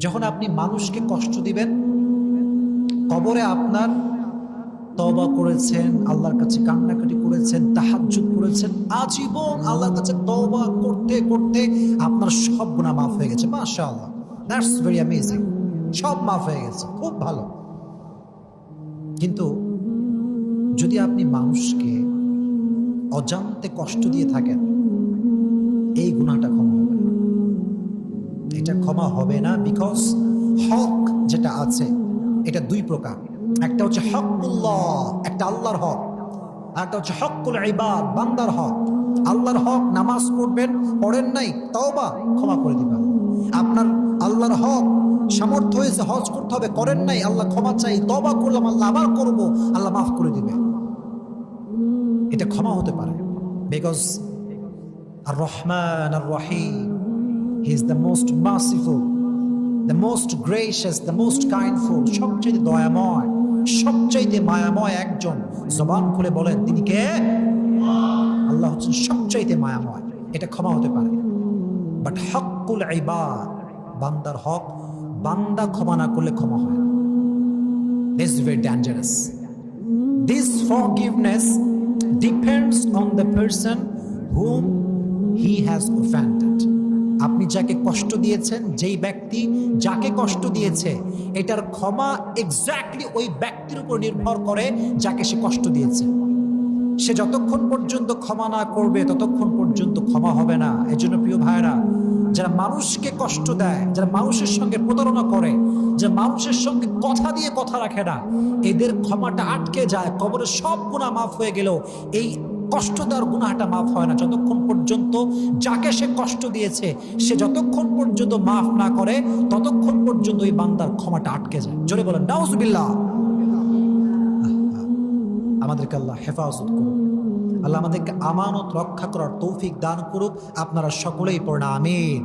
যখন আপনি মানুষকে কষ্ট দিবেন, কবরে আপনার তওবা করেছেন, আল্লাহর কাছে কান্নাকাটি করেছেন, তাহাজ্জুদ করেছেন, আজীবন আল্লাহর কাছে তওবা করতে করতে আপনার সব গুনাহ মাফ হয়ে গেছে। মাশাআল্লাহ, দ্যাটস ভেরি অ্যামেজিং। সব মাফ হয়ে গেছে, খুব ভালো। কিন্তু যদি আপনি মানুষকে অজান্তে কষ্ট দিয়ে থাকেন, এই গুনাহটা ক্ষমা হবে না। এটা ক্ষমা হবে না, বিকজ হক যেটা আছে এটা দুই প্রকার। একটা হচ্ছে হকুল্লাহ, একটা আল্লাহর হক, আর একটা হচ্ছে হকুল ইবাদ, বান্দার হক। আল্লাহর হক, নামাজ পড়বেন, পড়েন নাই, তওবা, ক্ষমা করে দিবেন। আপনার আল্লাহর হক, সামর্থ্য হয়েছে হজ করতে হবে, করেন নাই, আল্লাহ ক্ষমা চাই, তওবা করলাম, আল্লাহ আবার করবো, আল্লাহ মাফ করে দিবে। এটা ক্ষমা হতে পারে, বিকজ আর রহমান আর রহিম, he is the most merciful, the most gracious, the most kindful, সবচেয়ে দয়াময়, সবচেয়ে মায়াময় একজন। জবান খুলে বলেন তিনি কে? আল্লাহ হচ্ছেন সবচেয়ে মায়াময়। এটা ক্ষমা হতে পারে। বাট হকুল ইবাদ, বান্দার হক, বান্দা ক্ষমা না করলে ক্ষমা হয় না। This is very dangerous. This forgiveness depends on the person whom he has offended. আপনি যাকে কষ্ট দিয়েছেন, যেই ব্যক্তি যাকে কষ্ট দিয়েছে, এটার ক্ষমা এক্স্যাক্টলি ওই ব্যক্তির উপর নির্ভর করে যাকে সে কষ্ট দিয়েছে। সে যতক্ষণ পর্যন্ত ক্ষমা না করবে ততক্ষণ পর্যন্ত ক্ষমা হবে না। এজন্য প্রিয় ভাইরা, যারা মানুষকে কষ্ট দেয়, যারা মানুষের সঙ্গে প্রতারণা করে, যারা মানুষের সঙ্গে কথা দিয়ে কথা রাখে না, এদের ক্ষমাটা আটকে যায়। কবরে সব গুনাহ মাফ হয়ে গেলেও এই কষ্ট দেওয়ার গুনাহটা মাফ হয় না যতক্ষণ পর্যন্ত যাকে সে কষ্ট দিয়েছে সে যতক্ষণ পর্যন্ত মাফ না করে ততক্ষণ পর্যন্ত এই বান্দার ক্ষমাটা আটকে যায়। জোরে বলেন নাউজুবিল্লাহ। আমাদেরকে আল্লাহ হেফাজত করুক, আল্লাহ আমাদেরকে আমানত রক্ষা করার তৌফিক দান করুক। আপনারা সকলেই পড়না আমিন।